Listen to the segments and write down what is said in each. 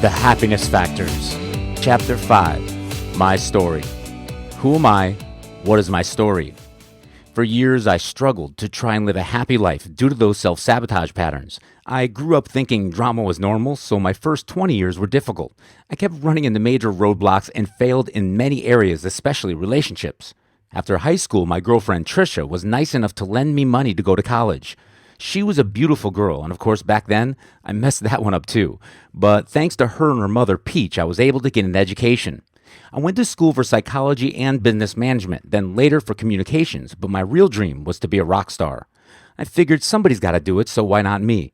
The Happiness Factors. Chapter 5. My Story. Who am I? What is my story? For years, I struggled to try and live a happy life due to those self-sabotage patterns. I grew up thinking drama was normal, so my first 20 years were difficult. I kept running into major roadblocks and failed in many areas, especially relationships. After high school, my girlfriend Trisha was nice enough to lend me money to go to college. She was a beautiful girl, and of course back then, I messed that one up too. But thanks to her and her mother, Peach, I was able to get an education. I went to school for psychology and business management, then later for communications, but my real dream was to be a rock star. I figured somebody's got to do it, so why not me?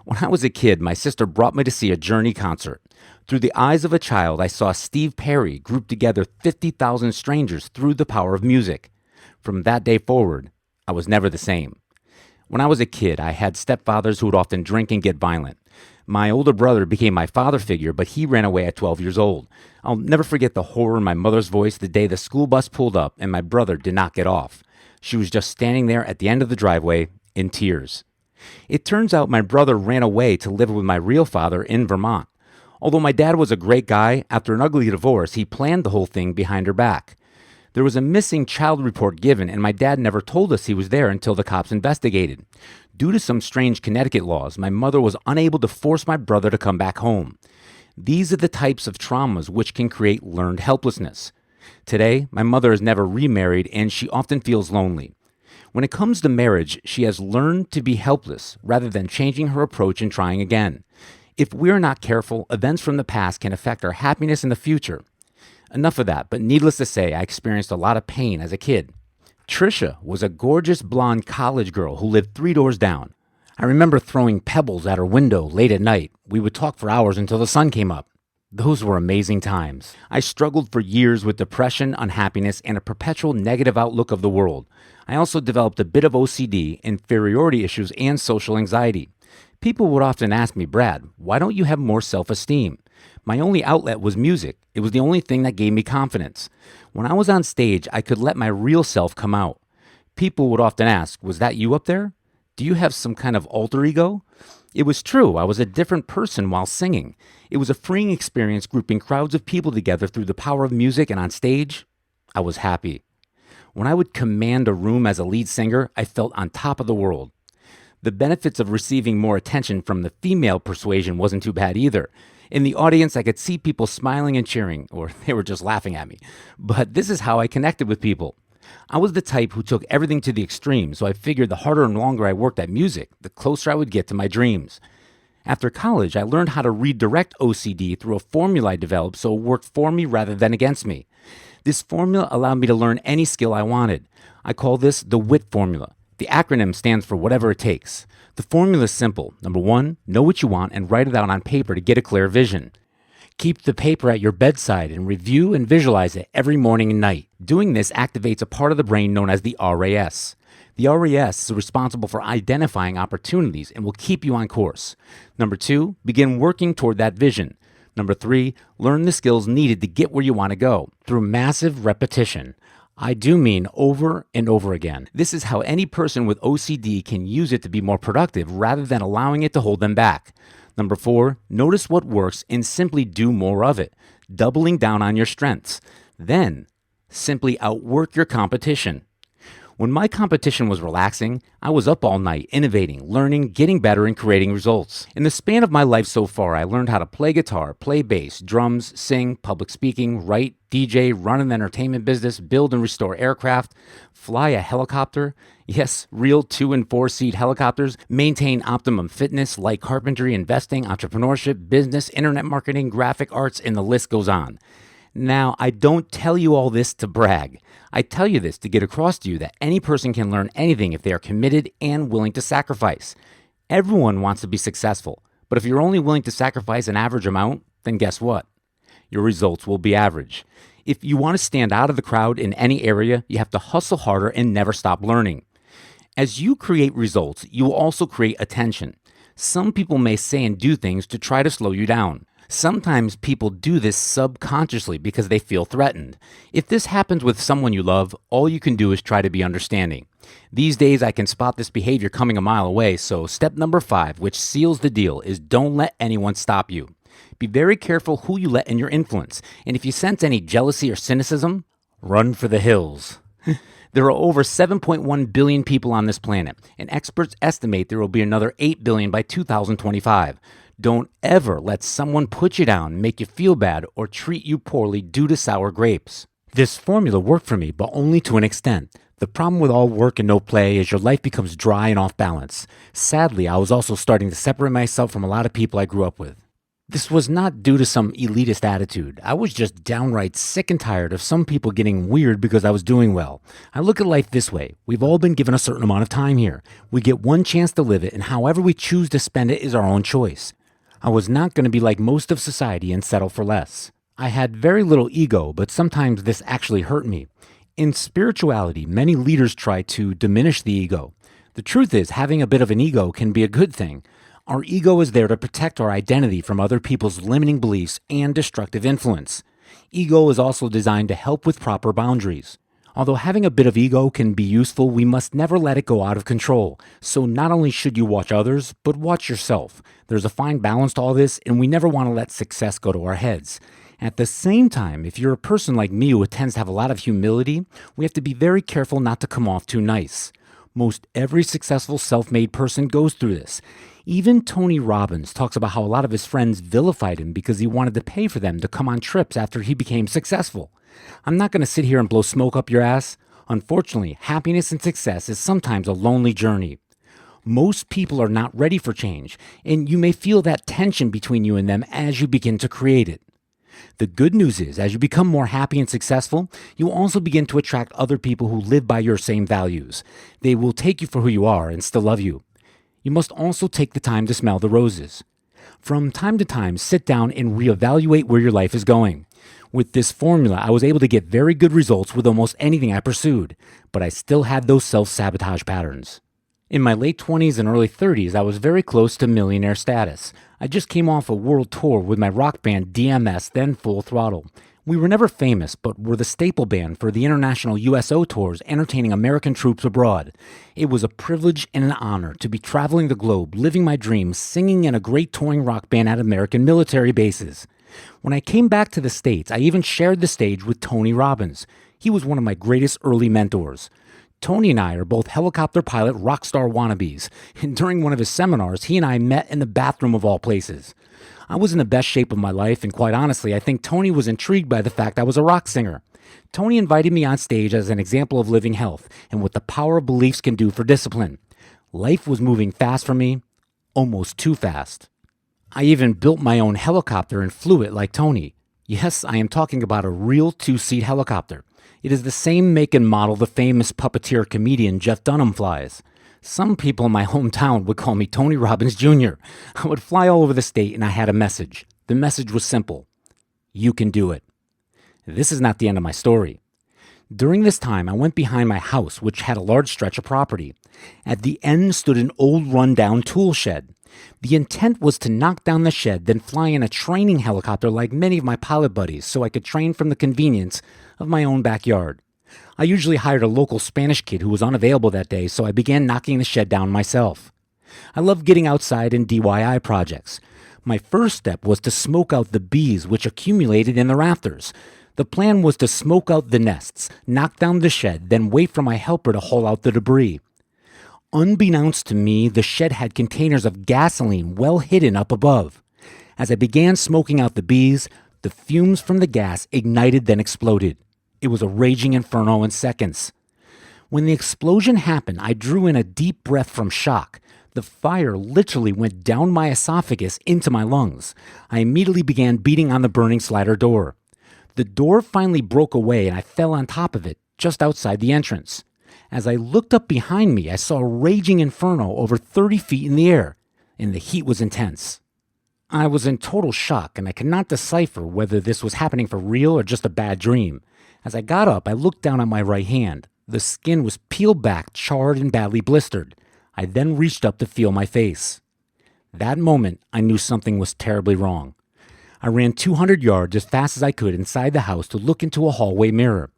When I was a kid, my sister brought me to see a Journey concert. Through the eyes of a child, I saw Steve Perry group together 50,000 strangers through the power of music. From that day forward, I was never the same. When I was a kid, I had stepfathers who would often drink and get violent. My older brother became my father figure, but he ran away at 12 years old. I'll never forget the horror in my mother's voice the day the school bus pulled up and my brother did not get off. She was just standing there at the end of the driveway in tears. It turns out my brother ran away to live with my real father in Vermont. Although my dad was a great guy, after an ugly divorce, he planned the whole thing behind her back. There was a missing child report given, and my dad never told us he was there until the cops investigated. Due to some strange Connecticut laws, my mother was unable to force my brother to come back home. These are the types of traumas which can create learned helplessness. Today, my mother has never remarried, and she often feels lonely. When it comes to marriage, she has learned to be helpless rather than changing her approach and trying again. If we're not careful, events from the past can affect our happiness in the future. Enough of that, but needless to say, I experienced a lot of pain as a kid. Trisha was a gorgeous blonde college girl who lived 3 doors down. I remember throwing pebbles at her window late at night. We would talk for hours until the sun came up. Those were amazing times. I struggled for years with depression, unhappiness, and a perpetual negative outlook of the world. I also developed a bit of OCD, inferiority issues, and social anxiety. People would often ask me, Brad, why don't you have more self-esteem? My only outlet was music. It was the only thing that gave me confidence. When I was on stage, I could let my real self come out. People would often ask, was that you up there? Do you have some kind of alter ego? It was true. I was a different person while singing. It was a freeing experience grouping crowds of people together through the power of music, and on stage, I was happy. When I would command a room as a lead singer, I felt on top of the world. The benefits of receiving more attention from the female persuasion wasn't too bad either. In the audience, I could see people smiling and cheering, or they were just laughing at me. But this is how I connected with people. I was the type who took everything to the extreme, so I figured the harder and longer I worked at music, the closer I would get to my dreams. After college, I learned how to redirect OCD through a formula I developed so it worked for me rather than against me. This formula allowed me to learn any skill I wanted. I call this the WIT formula. The acronym stands for whatever it takes. The formula is simple. Number 1, know what you want and write it out on paper to get a clear vision. Keep the paper at your bedside and review and visualize it every morning and night. Doing this activates a part of the brain known as the RAS. The RAS is responsible for identifying opportunities and will keep you on course. Number 2, begin working toward that vision. Number 3, learn the skills needed to get where you want to go through massive repetition. I do mean over and over again. This is how any person with OCD can use it to be more productive rather than allowing it to hold them back. Number 4, notice what works and simply do more of it, doubling down on your strengths. Then, simply outwork your competition. When my competition was relaxing, I was up all night, innovating, learning, getting better, and creating results. In the span of my life so far, I learned how to play guitar, play bass, drums, sing, public speaking, write, DJ, run an entertainment business, build and restore aircraft, fly a helicopter, yes, real 2- and 4-seat helicopters, maintain optimum fitness, light carpentry, investing, entrepreneurship, business, internet marketing, graphic arts, and the list goes on. Now, I don't tell you all this to brag. I tell you this to get across to you that any person can learn anything if they are committed and willing to sacrifice. Everyone wants to be successful, but if you're only willing to sacrifice an average amount, then guess what? Your results will be average. If you want to stand out of the crowd in any area, you have to hustle harder and never stop learning. As you create results, you will also create attention. Some people may say and do things to try to slow you down. Sometimes people do this subconsciously because they feel threatened. If this happens with someone you love, all you can do is try to be understanding. These days, I can spot this behavior coming a mile away, so step number 5, which seals the deal, is don't let anyone stop you. Be very careful who you let in your influence, and if you sense any jealousy or cynicism, run for the hills. There are over 7.1 billion people on this planet, and experts estimate there will be another 8 billion by 2025. Don't ever let someone put you down, make you feel bad, or treat you poorly due to sour grapes. This formula worked for me, but only to an extent. The problem with all work and no play is your life becomes dry and off balance. Sadly, I was also starting to separate myself from a lot of people I grew up with. This was not due to some elitist attitude. I was just downright sick and tired of some people getting weird because I was doing well. I look at life this way. We've all been given a certain amount of time here. We get one chance to live it, and however we choose to spend it is our own choice. I was not going to be like most of society and settle for less. I had very little ego, but sometimes this actually hurt me. In spirituality, many leaders try to diminish the ego. The truth is, having a bit of an ego can be a good thing. Our ego is there to protect our identity from other people's limiting beliefs and destructive influence. Ego is also designed to help with proper boundaries. Although having a bit of ego can be useful, we must never let it go out of control. So not only should you watch others, but watch yourself. There's a fine balance to all this, and we never want to let success go to our heads. At the same time, if you're a person like me who tends to have a lot of humility, we have to be very careful not to come off too nice. Most every successful self-made person goes through this. Even Tony Robbins talks about how a lot of his friends vilified him because he wanted to pay for them to come on trips after he became successful. I'm not going to sit here and blow smoke up your ass. Unfortunately, happiness and success is sometimes a lonely journey. Most people are not ready for change, and you may feel that tension between you and them as you begin to create it. The good news is, as you become more happy and successful, you will also begin to attract other people who live by your same values. They will take you for who you are and still love you. You must also take the time to smell the roses. From time to time, sit down and reevaluate where your life is going. With this formula, I was able to get very good results with almost anything I pursued, but I still had those self-sabotage patterns. In my late 20s and early 30s, I was very close to millionaire status. I just came off a world tour with my rock band DMS, then Full Throttle. We were never famous, but were the staple band for the international USO tours entertaining American troops abroad. It was a privilege and an honor to be traveling the globe, living my dreams, singing in a great touring rock band at American military bases. When I came back to the States, I even shared the stage with Tony Robbins. He was one of my greatest early mentors. Tony and I are both helicopter pilot rock star wannabes, and during one of his seminars, he and I met in the bathroom of all places. I was in the best shape of my life, and quite honestly, I think Tony was intrigued by the fact I was a rock singer. Tony invited me on stage as an example of living health and what the power of beliefs can do for discipline. Life was moving fast for me, almost too fast. I even built my own helicopter and flew it like Tony. Yes, I am talking about a real two-seat helicopter. It is the same make and model the famous puppeteer comedian Jeff Dunham flies. Some people in my hometown would call me Tony Robbins Jr. I would fly all over the state and I had a message. The message was simple. You can do it. This is not the end of my story. During this time, I went behind my house, which had a large stretch of property. At the end stood an old run-down tool shed. The intent was to knock down the shed, then fly in a training helicopter like many of my pilot buddies so I could train from the convenience of my own backyard. I usually hired a local Spanish kid who was unavailable that day, so I began knocking the shed down myself. I love getting outside in DIY projects. My first step was to smoke out the bees which accumulated in the rafters. The plan was to smoke out the nests, knock down the shed, then wait for my helper to haul out the debris. Unbeknownst to me, the shed had containers of gasoline well hidden up above. As I began smoking out the bees, the fumes from the gas ignited then exploded. It was a raging inferno in seconds. When the explosion happened, I drew in a deep breath from shock. The fire literally went down my esophagus into my lungs. I immediately began beating on the burning slider door. The door finally broke away and I fell on top of it, just outside the entrance. As I looked up behind me, I saw a raging inferno over 30 feet in the air, and the heat was intense. I was in total shock, and I could not decipher whether this was happening for real or just a bad dream. As I got up, I looked down at my right hand. The skin was peeled back, charred, and badly blistered. I then reached up to feel my face. That moment, I knew something was terribly wrong. I ran 200 yards as fast as I could inside the house to look into a hallway mirror.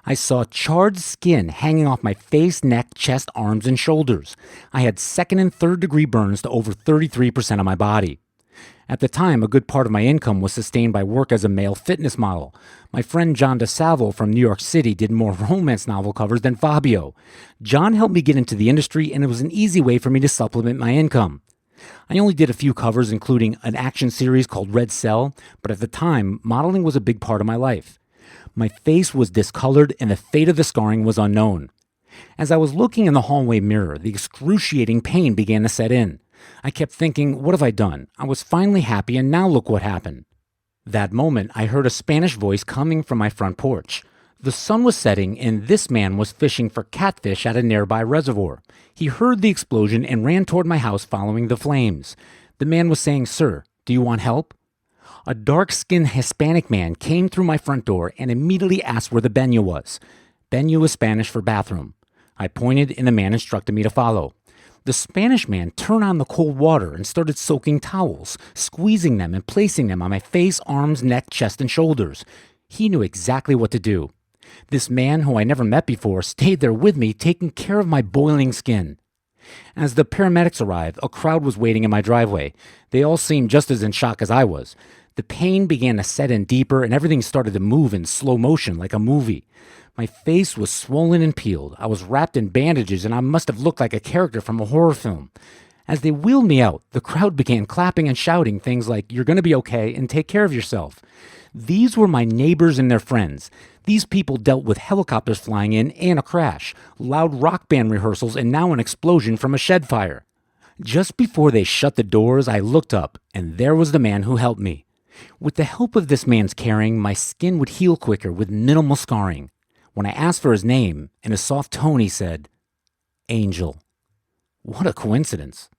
I saw charred skin hanging off my face, neck, chest, arms, and shoulders. I had second and third degree burns to over 33% of my body. At the time, a good part of my income was sustained by work as a male fitness model. My friend John DeSalvo from New York City did more romance novel covers than Fabio. John helped me get into the industry, and it was an easy way for me to supplement my income. I only did a few covers, including an action series called Red Cell, but at the time, modeling was a big part of my life. My face was discolored, and the fate of the scarring was unknown. As I was looking in the hallway mirror, the excruciating pain began to set in. I kept thinking, what have I done? I was finally happy, and now look what happened. That moment, I heard a Spanish voice coming from my front porch. The sun was setting, and this man was fishing for catfish at a nearby reservoir. He heard the explosion and ran toward my house following the flames. The man was saying, "Sir, do you want help?" A dark-skinned Hispanic man came through my front door and immediately asked where the baño was. Baño is Spanish for bathroom. I pointed, and the man instructed me to follow. The Spanish man turned on the cold water and started soaking towels, squeezing them and placing them on my face, arms, neck, chest, and shoulders. He knew exactly what to do. This man, who I never met before, stayed there with me, taking care of my boiling skin. As the paramedics arrived, a crowd was waiting in my driveway. They all seemed just as in shock as I was. The pain began to set in deeper, and everything started to move in slow motion like a movie. My face was swollen and peeled. I was wrapped in bandages, and I must have looked like a character from a horror film. As they wheeled me out, the crowd began clapping and shouting things like, "You're going to be okay, and take care of yourself." These were my neighbors and their friends. These people dealt with helicopters flying in and a crash, loud rock band rehearsals, and now an explosion from a shed fire. Just before they shut the doors, I looked up, and there was the man who helped me. With the help of this man's caring, my skin would heal quicker with minimal scarring. When I asked for his name, in a soft tone he said, "Angel." What a coincidence.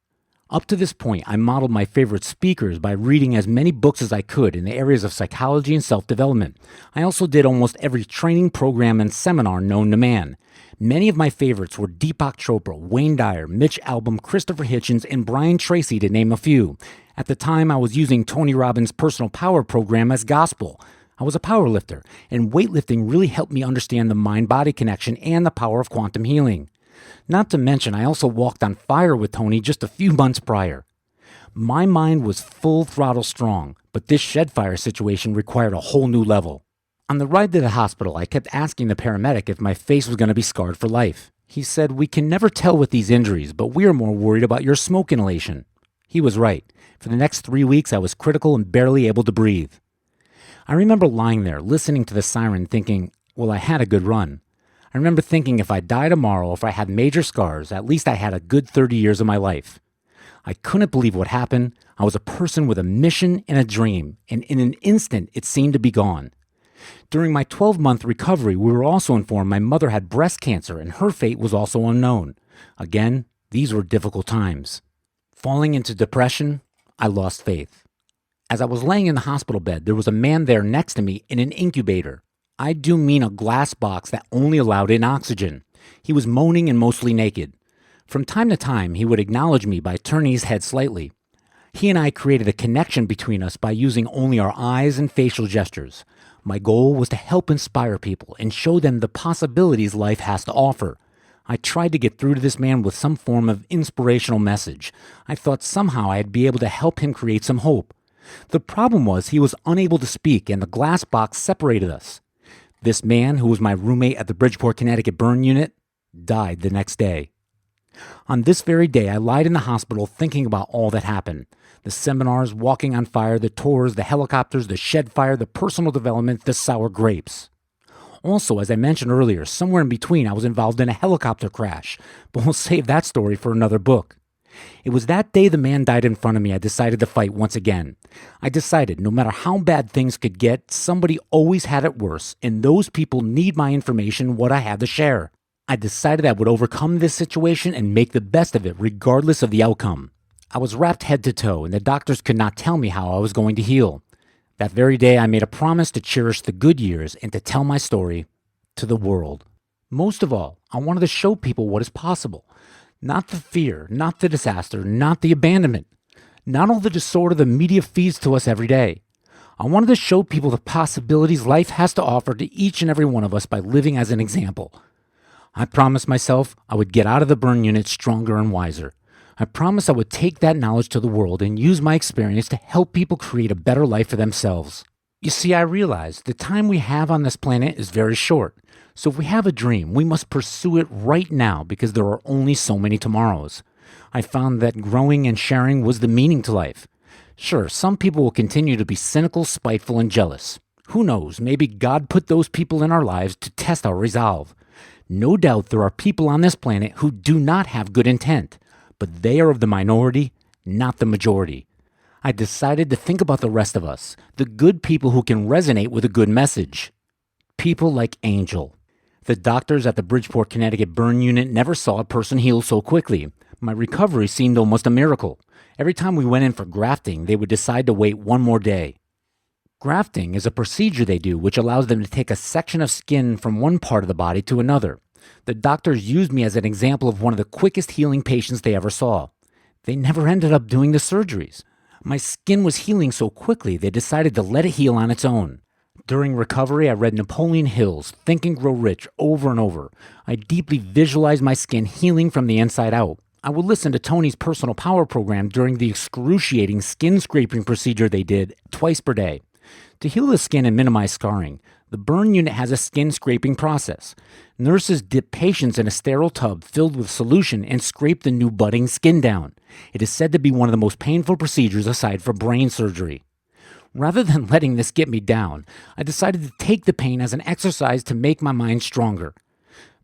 Up to this point, I modeled my favorite speakers by reading as many books as I could in the areas of psychology and self-development. I also did almost every training program and seminar known to man. Many of my favorites were Deepak Chopra, Wayne Dyer, Mitch Albom, Christopher Hitchens, and Brian Tracy, to name a few. At the time, I was using Tony Robbins' personal power program as gospel. I was a power lifter, and weightlifting really helped me understand the mind-body connection and the power of quantum healing. Not to mention, I also walked on fire with Tony just a few months prior. My mind was full throttle strong, but this shed fire situation required a whole new level. On the ride to the hospital, I kept asking the paramedic if my face was going to be scarred for life. He said, "We can never tell with these injuries, but we are more worried about your smoke inhalation." He was right. For the next 3 weeks, I was critical and barely able to breathe. I remember lying there, listening to the siren, thinking, well, I had a good run. I remember thinking if I die tomorrow, if I had major scars, at least I had a good 30 years of my life. I couldn't believe what happened. I was a person with a mission and a dream, and in an instant, it seemed to be gone. During my 12-month recovery, we were also informed my mother had breast cancer, and her fate was also unknown. Again, these were difficult times. Falling into depression, I lost faith. As I was laying in the hospital bed, there was a man there next to me in an incubator. I do mean a glass box that only allowed in oxygen. He was moaning and mostly naked. From time to time, he would acknowledge me by turning his head slightly. He and I created a connection between us by using only our eyes and facial gestures. My goal was to help inspire people and show them the possibilities life has to offer. I tried to get through to this man with some form of inspirational message. I thought somehow I'd be able to help him create some hope. The problem was he was unable to speak, and the glass box separated us. This man, who was my roommate at the Bridgeport, Connecticut burn unit, died the next day. On this very day, I lied in the hospital thinking about all that happened. The seminars, walking on fire, the tours, the helicopters, the shed fire, the personal development, the sour grapes. Also, as I mentioned earlier, somewhere in between, I was involved in a helicopter crash, but we'll save that story for another book. It was that day the man died in front of me I decided to fight once again. I decided no matter how bad things could get, somebody always had it worse, and those people need my information, what I have to share. I decided I would overcome this situation and make the best of it regardless of the outcome. I was wrapped head to toe, and the doctors could not tell me how I was going to heal. That very day, I made a promise to cherish the good years and to tell my story to the world. Most of all, I wanted to show people what is possible. Not the fear, not the disaster, not the abandonment, not all the disorder the media feeds to us every day. I wanted to show people the possibilities life has to offer to each and every one of us by living as an example. I promised myself I would get out of the burn unit stronger and wiser. I promised I would take that knowledge to the world and use my experience to help people create a better life for themselves. You see, I realized the time we have on this planet is very short. So if we have a dream, we must pursue it right now because there are only so many tomorrows. I found that growing and sharing was the meaning to life. Sure, some people will continue to be cynical, spiteful, and jealous. Who knows, maybe God put those people in our lives to test our resolve. No doubt there are people on this planet who do not have good intent, but they are of the minority, not the majority. I decided to think about the rest of us, the good people who can resonate with a good message. People like Angel. The doctors at the Bridgeport, Connecticut burn unit never saw a person heal so quickly. My recovery seemed almost a miracle. Every time we went in for grafting, they would decide to wait one more day. Grafting is a procedure they do which allows them to take a section of skin from one part of the body to another. The doctors used me as an example of one of the quickest healing patients they ever saw. They never ended up doing the surgeries. My skin was healing so quickly they decided to let it heal on its own. During recovery, I read Napoleon Hill's Think and Grow Rich over and over. I deeply visualized my skin healing from the inside out. I would listen to Tony's personal power program during the excruciating skin scraping procedure they did twice per day. To heal the skin and minimize scarring, the burn unit has a skin scraping process. Nurses dip patients in a sterile tub filled with solution and scrape the new budding skin down. It is said to be one of the most painful procedures aside from brain surgery. Rather than letting this get me down, I decided to take the pain as an exercise to make my mind stronger.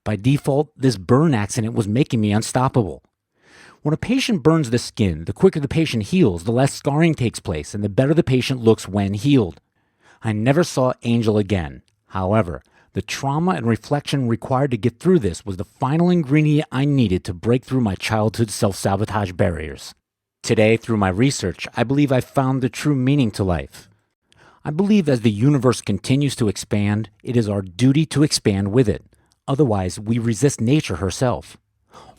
By default, this burn accident was making me unstoppable. When a patient burns the skin, the quicker the patient heals, the less scarring takes place and the better the patient looks when healed. I never saw Angel again. However, the trauma and reflection required to get through this was the final ingredient I needed to break through my childhood self-sabotage barriers. Today, through my research, I believe I've found the true meaning to life. I believe as the universe continues to expand, it is our duty to expand with it. Otherwise, we resist nature herself.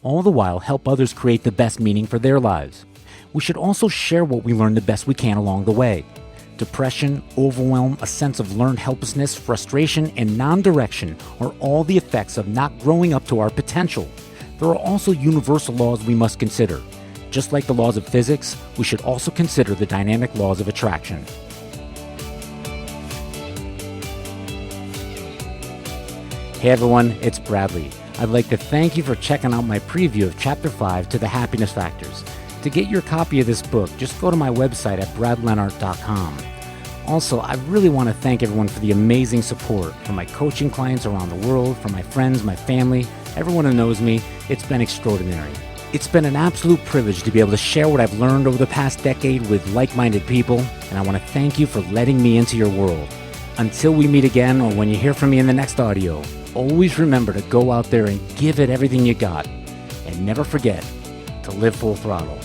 All the while, help others create the best meaning for their lives. We should also share what we learn the best we can along the way. Depression, overwhelm, a sense of learned helplessness, frustration, and non-direction are all the effects of not growing up to our potential. There are also universal laws we must consider. Just like the laws of physics, we should also consider the dynamic laws of attraction. Hey everyone, it's Bradley. I'd like to thank you for checking out my preview of Chapter 5 to the Happiness Factors. To get your copy of this book, just go to my website at bradlenart.com. Also, I really want to thank everyone for the amazing support from my coaching clients around the world, from my friends, my family, everyone who knows me. It's been extraordinary. It's been an absolute privilege to be able to share what I've learned over the past decade with like-minded people, and I want to thank you for letting me into your world. Until we meet again, or when you hear from me in the next audio, always remember to go out there and give it everything you got, and never forget to live full throttle.